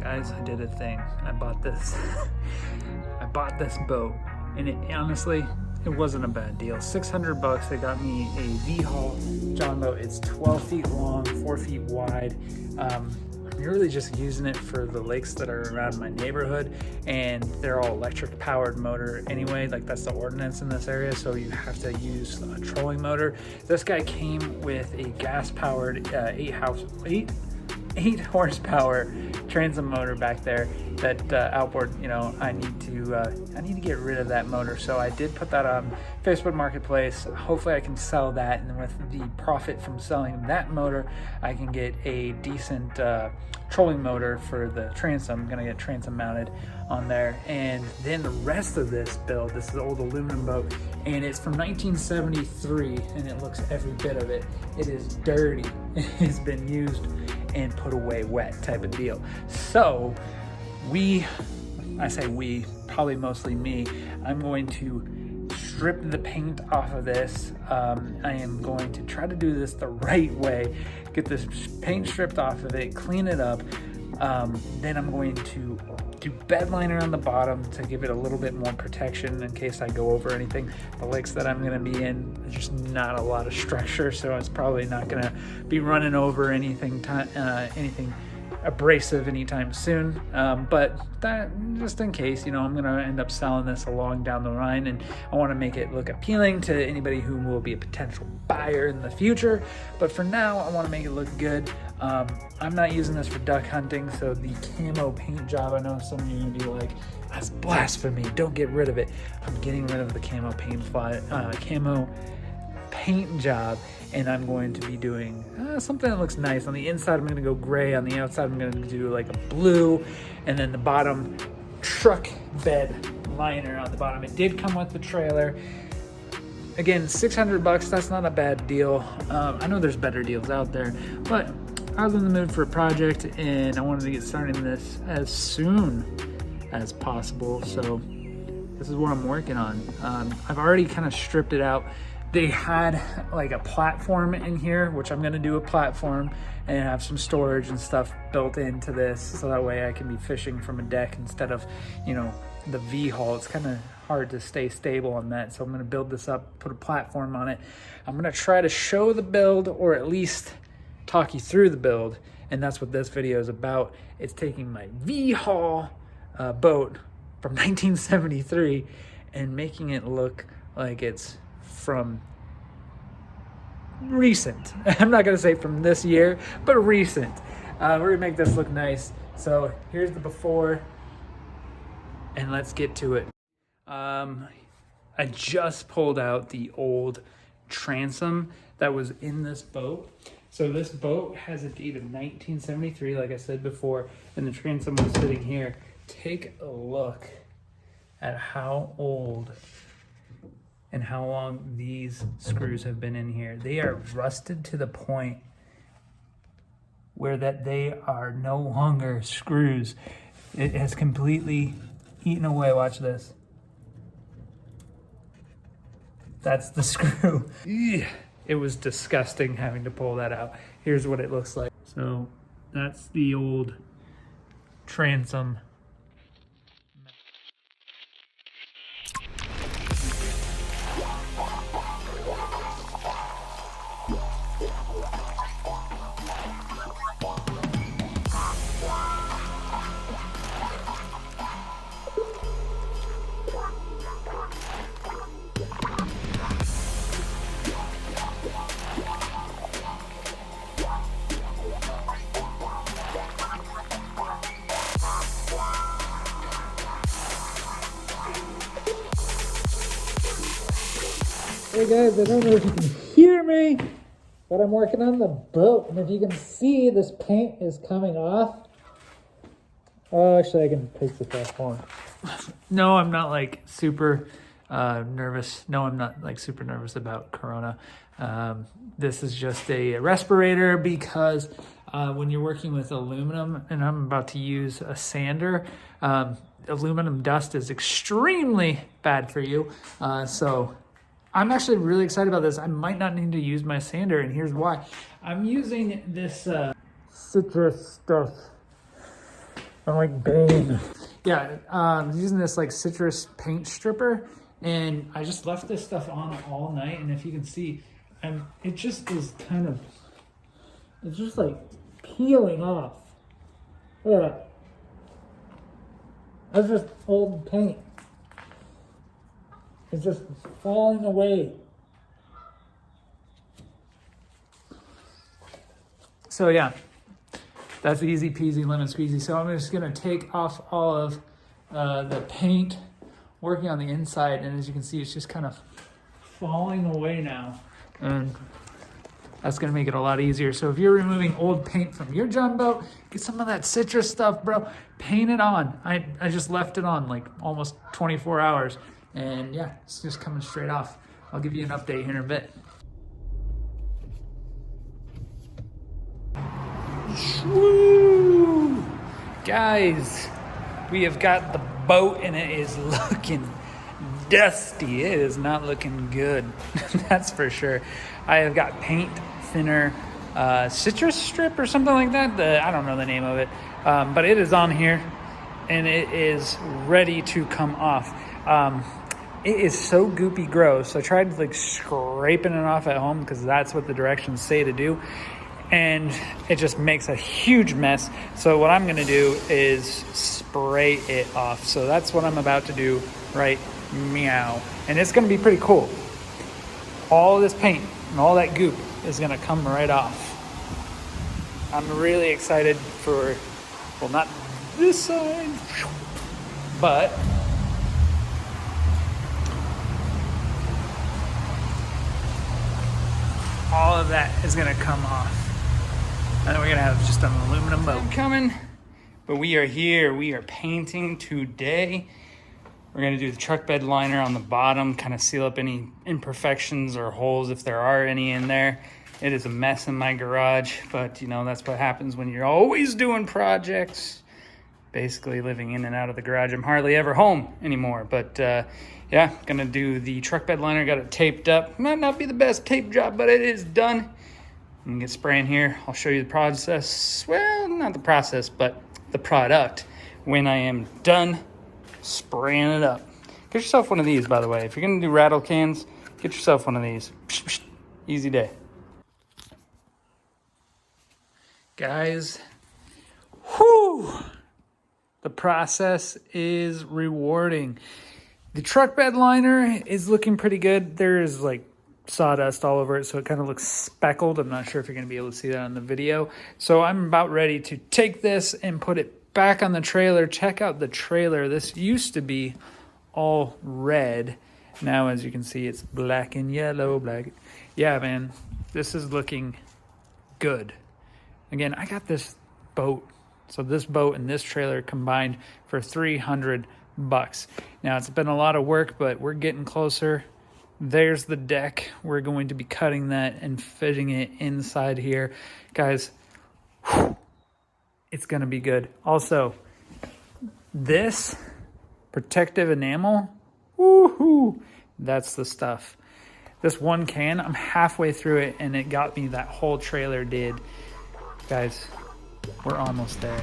guys, I did a thing. I bought this. I bought this boat, and it honestly, it wasn't a bad deal. $600. They got me a V-Haul Jon Boat. It's 12 feet long, 4 feet wide. I'm really just using it for the lakes that are around my neighborhood, and they're all electric powered motor anyway. Like, that's the ordinance in this area, so you have to use a trolling motor. This guy came with a gas powered 8 horsepower transom motor back there. That outboard, you know, I need to get rid of that motor. So I did put that on Facebook Marketplace. Hopefully I can sell that, and with the profit from selling that motor, I can get a decent trolling motor for the transom. I'm gonna get transom mounted on there. And then the rest of this build, this is an old aluminum boat, and it's from 1973, and it looks every bit of it. It is dirty. It's been used and put away wet type of deal. So I say we, probably mostly me, I'm going to strip the paint off of this. I am going to try to do this the right way, get this paint stripped off of it, clean it up. Then I'm going to do bed liner on the bottom to give it a little bit more protection in case I go over anything. The lakes that I'm gonna be in, there's just not a lot of structure, so it's probably not gonna be running over anything abrasive anytime soon, but that, just in case, you know, I'm gonna end up selling this along down the line, and I want to make it look appealing to anybody who will be a potential buyer in the future. But for now, I want to make it look good. I'm not using this for duck hunting, so the camo paint job, I know some of you are gonna be like, that's blasphemy, don't get rid of it. I'm getting rid of the camo paint job, and I'm going to be doing something that looks nice. On the inside, I'm going to go gray. On the outside, I'm going to do like a blue, and then the bottom truck bed liner on the bottom. It did come with the trailer. Again, $600, that's not a bad deal. I know there's better deals out there, but I was in the mood for a project, and I wanted to get started in this as soon as possible, so this is what I'm working on. I've already kind of stripped it out. They had like a platform in here, which I'm gonna do a platform and have some storage and stuff built into this, so that way I can be fishing from a deck instead of, you know, the V-Haul. It's kind of hard to stay stable on that, so I'm gonna build this up, put a platform on it. I'm gonna try to show the build, or at least talk you through the build, and that's what this video is about. It's taking my V-Haul boat from 1973 and making it look like it's from recent. I'm not gonna say from this year, but recent. We're gonna make this look nice. So here's the before, and let's get to it. I just pulled out the old transom that was in this boat. So this boat has a date of 1973, like I said before, and the transom was sitting here. Take a look at how old and how long these screws have been in here. They are rusted to the point where that they are no longer screws. It has completely eaten away. Watch this. That's the screw. It was disgusting having to pull that out. Here's what it looks like. So that's the old transom. Hey guys, I don't know if you can hear me, but I'm working on the boat, and if you can see, this paint is coming off. Oh, actually, I can take this off. Hold on. No, I'm not like super nervous. No, I'm not like super nervous about Corona. This is just a respirator because when you're working with aluminum, and I'm about to use a sander, aluminum dust is extremely bad for you. So I'm actually really excited about this. I might not need to use my sander, and here's why. I'm using this citrus stuff. I'm like Bane. Yeah, using this like citrus paint stripper, and I just left this stuff on all night, and if you can see, it just is kind of, it's just like peeling off. Look at that. That's just old paint. It's just falling away. So yeah, that's easy peasy lemon squeezy. So I'm just gonna take off all of the paint working on the inside, and as you can see, it's just kind of falling away now. And that's gonna make it a lot easier. So if you're removing old paint from your Jon Boat, get some of that citrus stuff, bro. Paint it on. I just left it on like almost 24 hours. And yeah, it's just coming straight off. I'll give you an update here in a bit. Woo! Guys, we have got the boat and it is looking dusty. It is not looking good. That's for sure. I have got paint thinner, citrus strip or something like that. I don't know the name of it, but it is on here and it is ready to come off. It is so goopy gross. I tried like scraping it off at home because that's what the directions say to do. And it just makes a huge mess. So what I'm gonna do is spray it off. So that's what I'm about to do right meow. And it's gonna be pretty cool. All this paint and all that goop is gonna come right off. I'm really excited for, well, not this side, but all of that is gonna come off. And then we're gonna have just an aluminum boat coming. But we are here, we are painting today. We're gonna do the truck bed liner on the bottom, kind of seal up any imperfections or holes if there are any in there. It is a mess in my garage, but you know, that's what happens when you're always doing projects. Basically living in and out of the garage. I'm hardly ever home anymore, but yeah, gonna do the truck bed liner, got it taped up. Might not be the best tape job, but it is done. I'm gonna get spraying here. I'll show you the process. Well, not the process, but the product when I am done spraying it up. Get yourself one of these, by the way. If you're gonna do rattle cans, get yourself one of these. Easy day. Guys, whew, the process is rewarding. The truck bed liner is looking pretty good. There is like sawdust all over it, so it kind of looks speckled. I'm not sure if you're going to be able to see that on the video. So I'm about ready to take this and put it back on the trailer. Check out the trailer. This used to be all red. Now, as you can see, it's black and yellow. Black. Yeah, man, this is looking good. Again, I got this boat. So this boat and this trailer combined for $300. Now, it's been a lot of work, but we're getting closer. There's the deck. We're going to be cutting that and fitting it inside here. Guys, whew, it's going to be good. Also, this protective enamel, woohoo, that's the stuff. This one can, I'm halfway through it, and it got me that whole trailer did. Guys, we're almost there.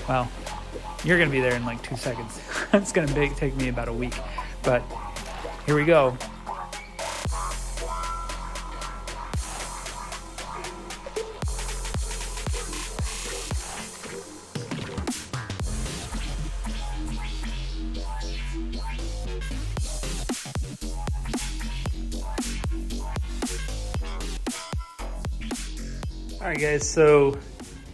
Well, you're going to be there in like 2 seconds. It's going to take me about a week, but here we go. All right, guys, so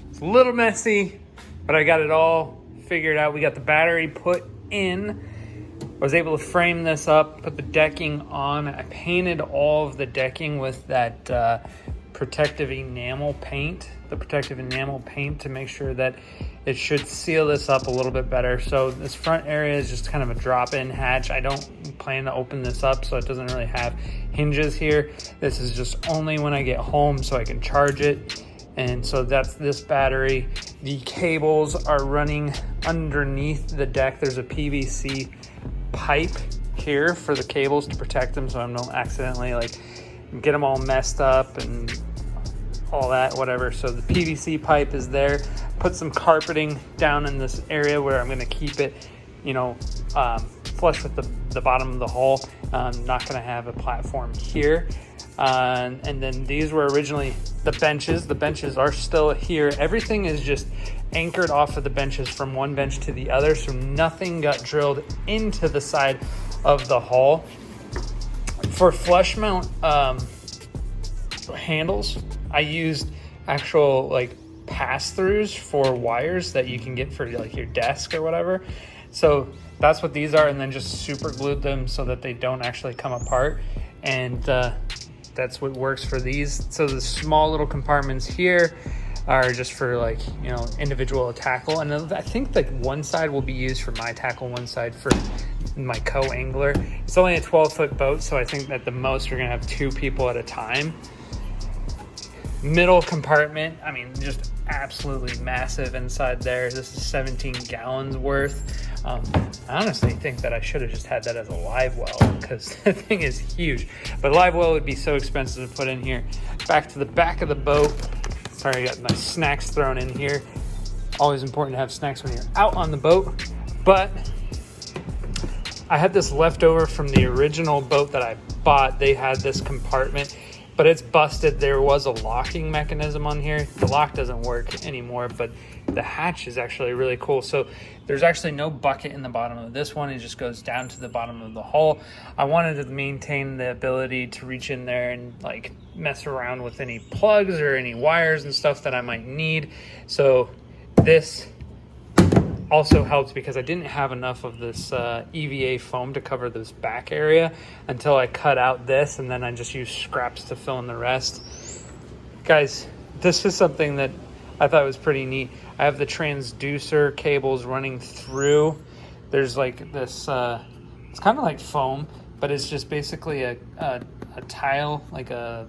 it's a little messy, but I got it all figured out. We got the battery put in. I was able to frame this up, put the decking on. I painted all of the decking with that protective enamel paint, to make sure that it should seal this up a little bit better. So this front area is just kind of a drop-in hatch. I don't plan to open this up, so it doesn't really have hinges here. This is just only when I get home so I can charge it. And so that's this battery. The cables are running underneath the deck. There's a PVC pipe here for the cables to protect them so I don't accidentally like get them all messed up and all that, whatever. So the PVC pipe is there. Put some carpeting down in this area where I'm going to keep it, you know, flush with the bottom of the hull. I'm not going to have a platform here. And then these were originally the benches. The benches are still here. Everything is just anchored off of the benches from one bench to the other, so nothing got drilled into the side of the hull. For flush mount handles, I used actual like pass-throughs for wires that you can get for like your desk or whatever. So that's what these are, and then just super glued them so that they don't actually come apart. And that's what works for these. So the small little compartments here are just for like, you know, individual tackle. And I think like one side will be used for my tackle, one side for my co-angler. It's only a 12-foot boat, so I think that the most we're gonna have 2 people at a time. Middle compartment, I mean, just absolutely massive inside there. This is 17 gallons worth. I honestly think that I should have just had that as a live well, because the thing is huge. But live well would be so expensive to put in here. Back to the back of the boat. Sorry, I got my snacks thrown in here. Always important to have snacks when you're out on the boat. But I had this leftover from the original boat that I bought. They had this compartment, but it's busted. There was a locking mechanism on here. The lock doesn't work anymore, but the hatch is actually really cool. So there's actually no bucket in the bottom of this one. It just goes down to the bottom of the hull. I wanted to maintain the ability to reach in there and like mess around with any plugs or any wires and stuff that I might need. So this also helps because I didn't have enough of this EVA foam to cover this back area until I cut out this, and then I just used scraps to fill in the rest. Guys, this is something that I thought was pretty neat. I have the transducer cables running through. There's like this, it's kind of like foam, but it's just basically a tile, like a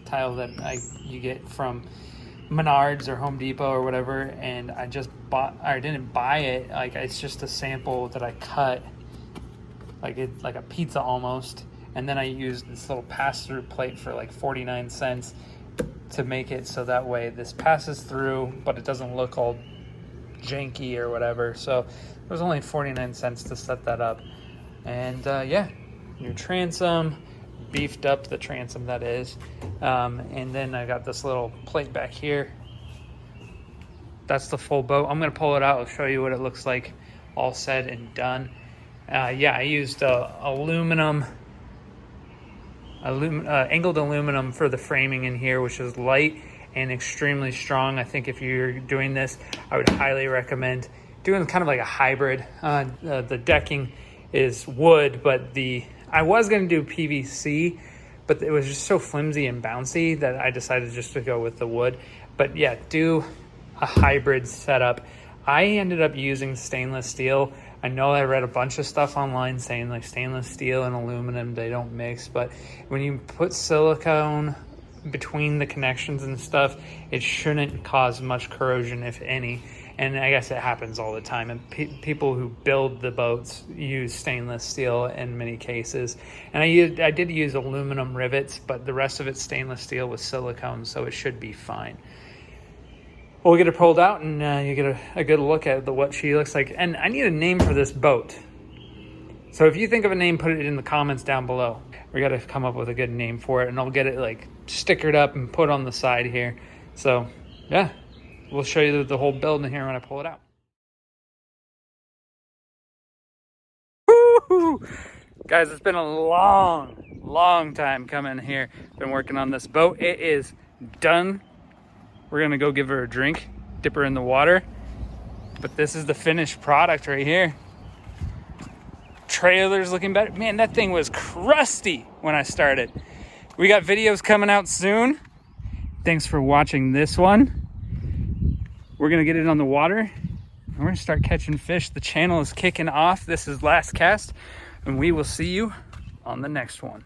tile that you get from Menards or Home Depot or whatever, and I didn't buy it. Like, it's just a sample that I cut, like a pizza almost, and then I used this little pass-through plate for like 49 cents to make it so that way this passes through, but it doesn't look all janky or whatever. So it was only 49 cents to set that up. And yeah, new transom, beefed up the transom, that is. And then I got this little plate back here. That's the full boat. I'm gonna pull it out. I'll show you what it looks like all said and done. Yeah, I used angled aluminum for the framing in here, which is light and extremely strong. I think if you're doing this, I would highly recommend doing kind of like a hybrid. The decking is wood, but I was going to do PVC, but it was just so flimsy and bouncy that I decided just to go with the wood. But yeah, do a hybrid setup. I ended up using stainless steel. I know I read a bunch of stuff online saying like stainless steel and aluminum, they don't mix, but when you put silicone between the connections and stuff, it shouldn't cause much corrosion, if any. And I guess it happens all the time. And people who build the boats use stainless steel in many cases. And I did use aluminum rivets, but the rest of it's stainless steel with silicone, so it should be fine. We'll get it pulled out, and you get a good look at what she looks like. And I need a name for this boat. So if you think of a name, put it in the comments down below. We got to come up with a good name for it, and I'll get it like stickered up and put on the side here. So yeah, we'll show you the whole build in here when I pull it out. Woo-hoo! Guys, it's been a long time coming here. Been working on this boat. It is done. We're gonna go give her a drink, dip her in the water. But this is the finished product right here. Trailer's looking better. Man, that thing was crusty when I started. We got videos coming out soon. Thanks for watching this one. We're gonna get it on the water, and we're gonna start catching fish. The channel is kicking off. This is Lastcast, and we will see you on the next one.